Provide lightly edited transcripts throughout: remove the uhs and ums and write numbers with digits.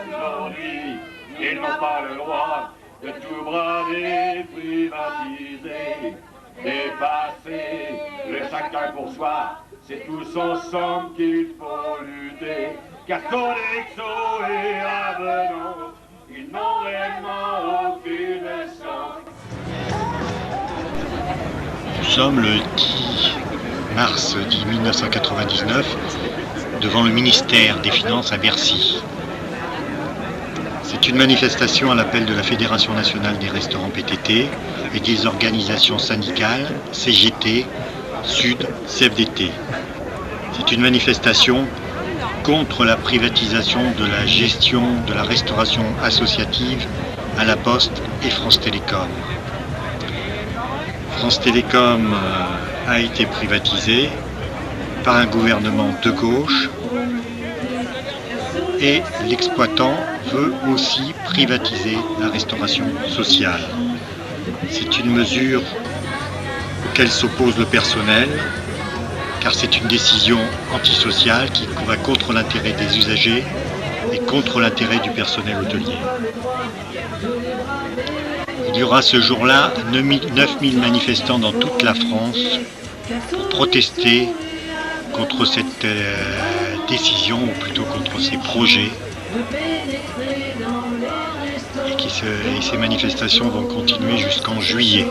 Aujourd'hui, ils n'ont pas le droit de tout brader, privatiser, dépasser le chacun pour soi. C'est tous ensemble qu'il faut lutter, car Sodexo et Avenant, ils n'ont réellement aucune chance. Nous sommes le 10 mars 1999 devant le ministère des Finances à Bercy. C'est une manifestation à l'appel de la Fédération nationale des restaurants PTT et des organisations syndicales CGT, Sud, CFDT. C'est une manifestation contre la privatisation de la gestion de la restauration associative à la Poste et France Télécom. France Télécom a été privatisée par un gouvernement de gauche et l'exploitant veut aussi privatiser la restauration sociale. C'est une mesure auquel s'oppose le personnel, car c'est une décision antisociale qui va contre l'intérêt des usagers et contre l'intérêt du personnel hôtelier. Il y aura ce jour-là 9000 manifestants dans toute la France pour protester contre cette décision, ou plutôt contre ces projets. Et ces manifestations vont continuer jusqu'en juillet.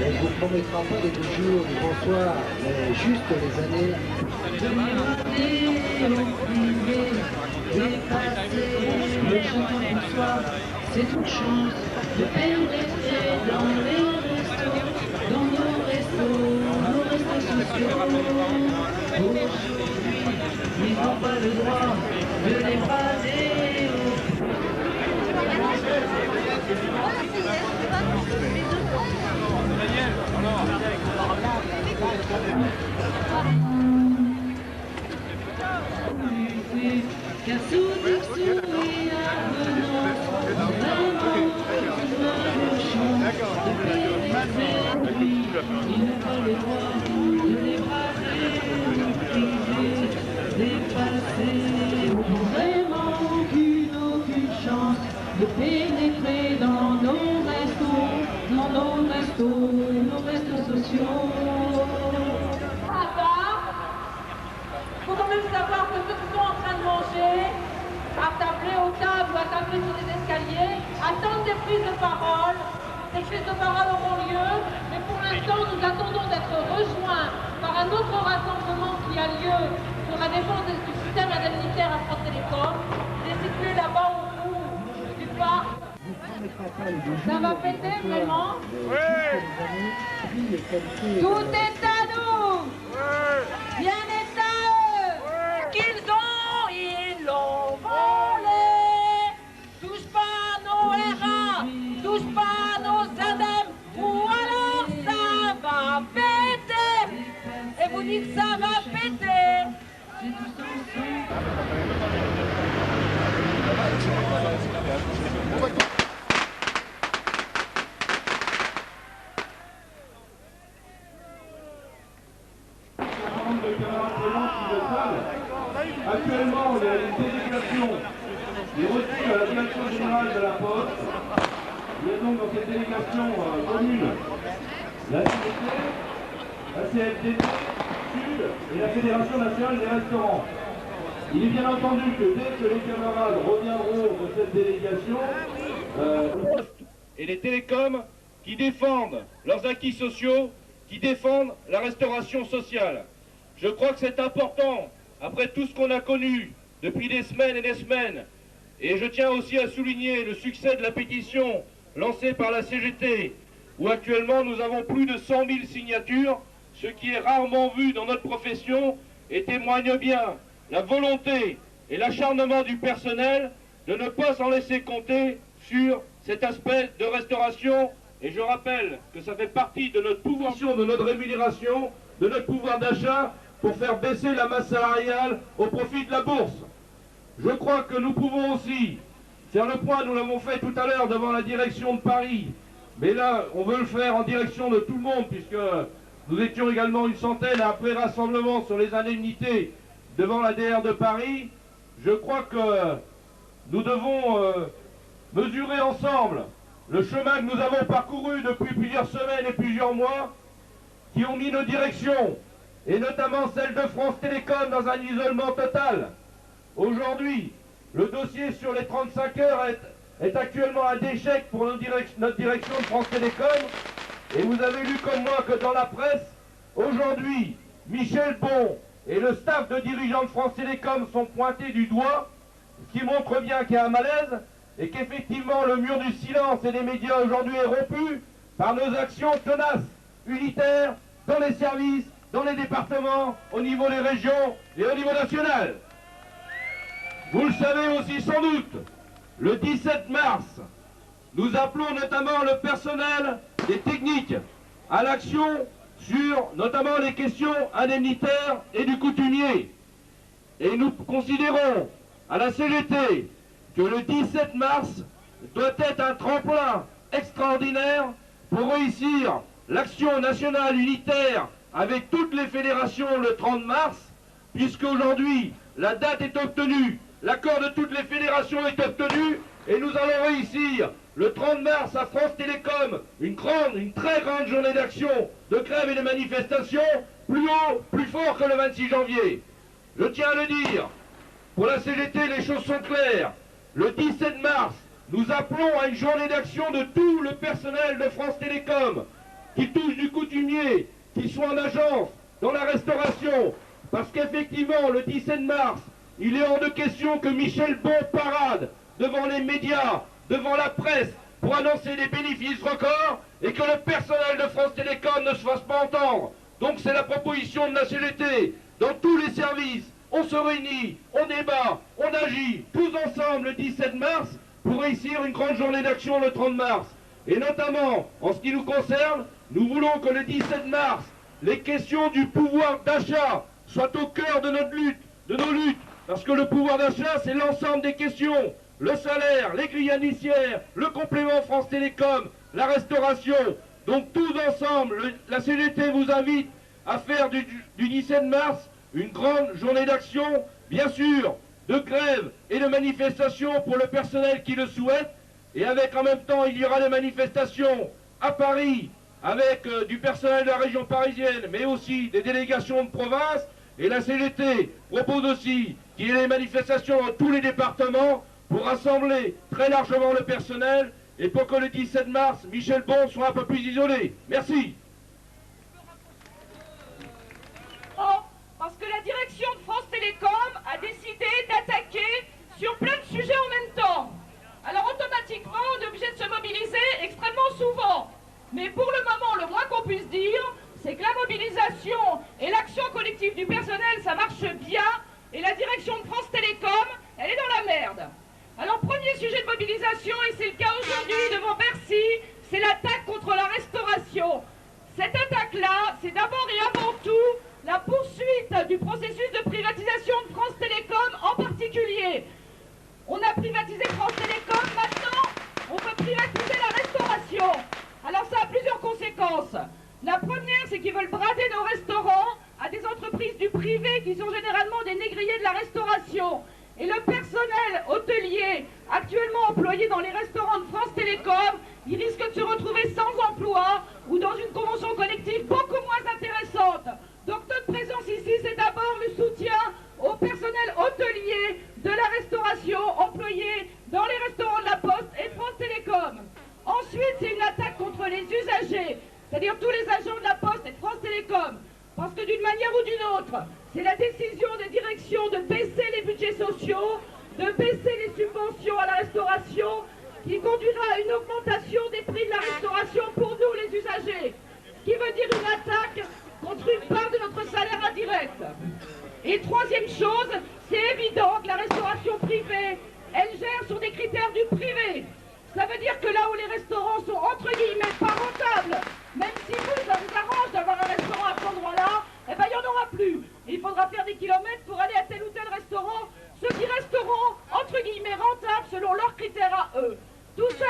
On ne vous promettra pas des beaux jours, du bonsoir, mais juste les années. Le chacun pour soi, c'est une chance de pénétrer dans les restos, dans nos restos sociaux. Aujourd'hui, ils n'ont pas le droit de les brader. Car Sodexo et Avenant, vraiment une chance de pénétrer. Ils n'ont pas le droit de les brader, priver, dépasser. Vraiment aucune chance de pénétrer dans nos restos sociaux. Il faut quand même savoir que ceux qui sont en train de manger, attablés aux tables ou attablés sur les escaliers, attendent des prises de parole. Ces prises de parole auront lieu, mais pour l'instant, nous attendons d'être rejoints par un autre rassemblement qui a lieu sur la défense du système indemnitaire à France Télécom. Il est situé là-bas au bout du parc. Ça va péter vraiment? Tout est à nous! Bien est à eux! Qu'ils ont, ils l'ont volé! Touche pas à nos RA, touche pas à nos indemnes, ou alors ça va péter! Et vous dites ça va péter! Actuellement, il y a une délégation qui est reçue à la direction générale de la Poste. Il y a donc dans cette délégation commune la CGT, la CFDT, Sud et la Fédération nationale des restaurants. Il est bien entendu que dès que les camarades reviendront de cette délégation, et les télécoms qui défendent leurs acquis sociaux, qui défendent la restauration sociale. Je crois que c'est important, après tout ce qu'on a connu depuis des semaines et des semaines, et je tiens aussi à souligner le succès de la pétition lancée par la CGT, où actuellement nous avons plus de 100 000 signatures, ce qui est rarement vu dans notre profession, et témoigne bien la volonté et l'acharnement du personnel de ne pas s'en laisser compter sur cet aspect de restauration. Et je rappelle que ça fait partie de notre pouvoir, de notre rémunération, de notre pouvoir d'achat, pour faire baisser la masse salariale au profit de la bourse. Je crois que nous pouvons aussi Faire le point, nous l'avons fait tout à l'heure devant la direction de Paris. Mais là, on veut le faire en direction de tout le monde, puisque nous étions également une centaine après rassemblement sur les indemnités devant la DR de Paris. Je crois que nous devons mesurer ensemble le chemin que nous avons parcouru depuis plusieurs semaines et plusieurs mois, qui ont mis nos directions, et notamment celle de France Télécom, dans un isolement total. Aujourd'hui, le dossier sur les 35 heures est actuellement un échec pour notre direction de France Télécom. Et vous avez lu comme moi que dans la presse, aujourd'hui, Michel Bon et le staff de dirigeants de France Télécom sont pointés du doigt, ce qui montre bien qu'il y a un malaise et qu'effectivement le mur du silence et des médias aujourd'hui est rompu par nos actions tenaces, unitaires, dans les services, dans les départements, au niveau des régions et au niveau national. Vous le savez aussi sans doute, le 17 mars, nous appelons notamment le personnel des techniques à l'action sur notamment les questions indemnitaires et du coutumier. Et nous considérons à la CGT que le 17 mars doit être un tremplin extraordinaire pour réussir l'action nationale unitaire avec toutes les fédérations le 30 mars, puisque aujourd'hui la date est obtenue, l'accord de toutes les fédérations est obtenu, et nous allons réussir le 30 mars à France Télécom une très grande journée d'action, de grève et de manifestation, plus haut, plus fort que le 26 janvier. Je tiens à le dire, pour la CGT les choses sont claires. Le 17 mars, nous appelons à une journée d'action de tout le personnel de France Télécom, qui touche du coutumier, qui soit en agence, dans la restauration, parce qu'effectivement, le 17 mars, il est hors de question que Michel Bon parade devant les médias, devant la presse, pour annoncer des bénéfices records, et que le personnel de France Télécom ne se fasse pas entendre. Donc c'est la proposition de la CGT, dans tous les services, on se réunit, on débat, on agit, tous ensemble le 17 mars, pour réussir une grande journée d'action le 30 mars. Et notamment, en ce qui nous concerne, nous voulons que le 17 mars, les questions du pouvoir d'achat soient au cœur de notre lutte, de nos luttes, parce que le pouvoir d'achat, c'est l'ensemble des questions. Le salaire, les grilles indiciaires, le complément France Télécom, la restauration. Donc tous ensemble, la CGT vous invite à faire du 17 mars une grande journée d'action, bien sûr, de grève et de manifestation pour le personnel qui le souhaite. Et avec en même temps, il y aura des manifestations à Paris, avec du personnel de la région parisienne, mais aussi des délégations de province. Et la CGT propose aussi qu'il y ait des manifestations dans tous les départements pour rassembler très largement le personnel et pour que le 17 mars, Michel Bon soit un peu plus isolé. Merci. Parce que la direction de France Télécom a décidé d'attaquer sur plein de sujets en même temps. Alors automatiquement, on est obligé de se mobiliser extrêmement souvent. Mais pour le moment, le moins qu'on puisse dire, c'est que la mobilisation et l'action collective du personnel, ça marche bien. Et la direction de France Télécom, elle est dans la merde. Alors premier sujet de mobilisation, et c'est le cas aujourd'hui devant Bercy, c'est l'attaque contre la restauration. Cette attaque-là, c'est d'abord et avant tout la poursuite du processus de privatisation de France Télécom en particulier. On a privatisé France Télécom, maintenant on veut privatiser la restauration. Alors ça a plusieurs conséquences. La première, c'est qu'ils veulent brader nos restaurants à des entreprises du privé qui sont généralement des négriers de la restauration. Et le personnel hôtelier actuellement employé dans les restaurants de France Télécom, il risque de se retrouver sans emploi ou dans une convention collective beaucoup moins intéressante. Donc notre présence ici, c'est d'abord le soutien au personnel hôtelier de la restauration employé dans les restaurants de la Poste et de France Télécom. Ensuite, c'est une attaque contre les usagers, c'est-à-dire tous les agents de la Poste et de France Télécom. Parce que d'une manière ou d'une autre, c'est la décision des directions de baisser les budgets sociaux, de baisser les subventions à la restauration, qui conduira à une augmentation des prix de la restauration pour nous les usagers. Ce qui veut dire une attaque contre une part de notre salaire indirect. Et troisième chose, c'est évident que la restauration privée, elle gère sur des critères du privé. Ça veut dire que là où les restaurants sont entre guillemets pas rentables, même si vous, ça vous arrange d'avoir un restaurant à cet endroit-là, eh ben il n'y en aura plus. Et il faudra faire des kilomètres pour aller à tel ou tel restaurant. Ceux qui resteront entre guillemets rentables selon leurs critères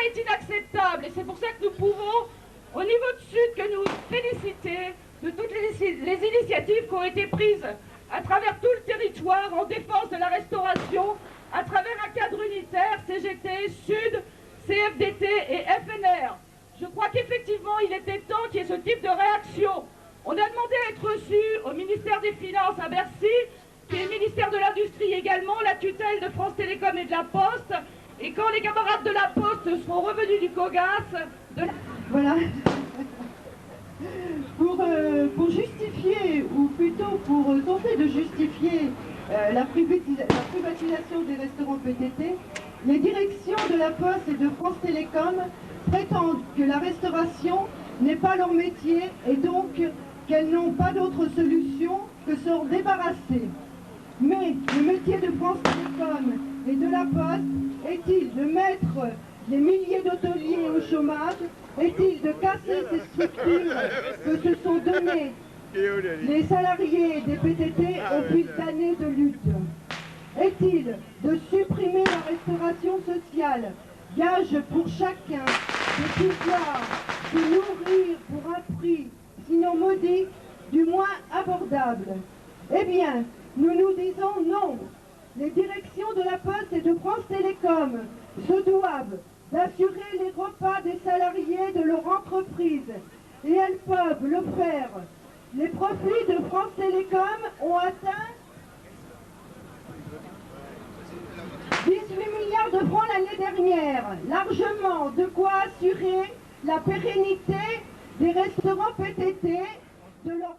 est inacceptable et c'est pour ça que nous pouvons, au niveau de Sud, que nous féliciter de toutes les initiatives qui ont été prises à travers tout le territoire en défense de la restauration, à travers un cadre unitaire, CGT, Sud, CFDT et FNR. Je crois qu'effectivement, il était temps qu'il y ait ce type de réaction. On a demandé à être reçu au ministère des Finances à Bercy, qui est le ministère de l'Industrie également, la tutelle de France Télécom et de la Poste. Et quand les camarades de la Poste seront revenus du COGAS... Voilà. Pour justifier, ou plutôt pour tenter de justifier la privatisation des restaurants PTT, les directions de la Poste et de France Télécom prétendent que la restauration n'est pas leur métier et donc qu'elles n'ont pas d'autre solution que s'en débarrasser. Mais le métier de France Télécom et de la Poste est-il de mettre les milliers d'hôteliers au chômage? Est-il de casser ces structures que se sont données les salariés des PTT au fil d'années de lutte? Est-il de supprimer la restauration sociale, gage pour chacun de pouvoir se nourrir pour un prix, sinon modique, du moins abordable? Eh bien, nous nous disons non. Les directions de la Poste et de France Télécom se doivent d'assurer les repas des salariés de leur entreprise et elles peuvent le faire. Les profits de France Télécom ont atteint 18 milliards de francs l'année dernière, largement de quoi assurer la pérennité des restaurants PTT, de leur